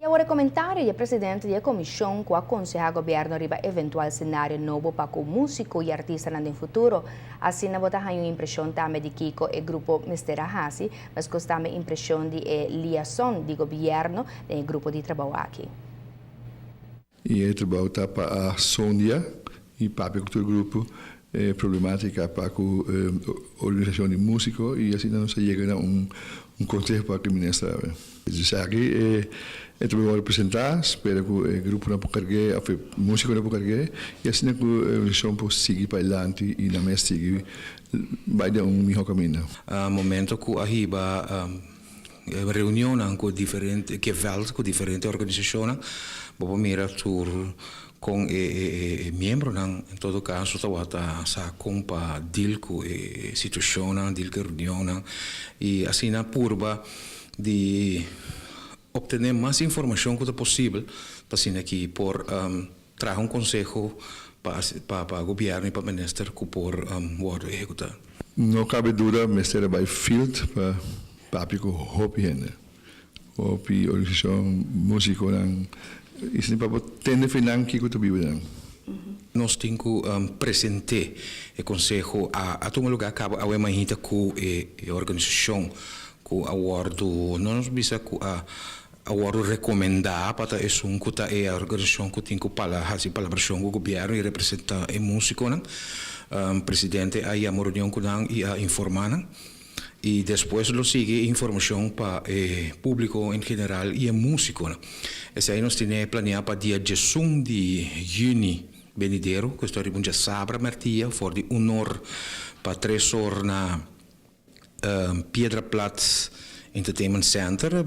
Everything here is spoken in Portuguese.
Agora, comentário do presidente da comissão que aconselha o governo riba eventual cenário novo para o músico e artista no futuro. Assim, na botar uma impressão também de Kiko e grupo Mr. Ahasi, mas que também impressão de liação do governo e grupo de trabalho aqui. E o trabalho está para a Sônia e para o grupo problemática para a organização de músicos e assim não se chega a conselho para o ministro. Então, aqui é trabalho representar, espero que o grupo não possa a música não possa e assim que a organização possa seguir para adiante e na mesa seguir vai dar melhor caminho. Momento que arriba reunião com diferentes com diferentes organizações, vamos mirar com membros, em todo caso, está com a deal com a situação, deal com a reunião, e assim na purba de obter mais informação que possível, para assim aqui por trazer conselho para o governo e para o ministro que por executar. Não cabe dúvida, o ministério vai field para o Hopi Hopi organização música isso não para ter finanças que tu vive. Nós temos que apresentar o conselho a todo lugar que a imagina com a organização com a award não nos bisa com a award recomendar para é que a organização que tem que falar assim colaboração com o governo e representar o músico presidente aí a reunião com e a informar e depois lo sigue informação para o público em geral e o músico. Esse aí nós temos planeado para dia 1 de junho venidero, que estou ribundo Sabra Martia, for de honor para 3 horas na Piedra Platz Entertainment Center.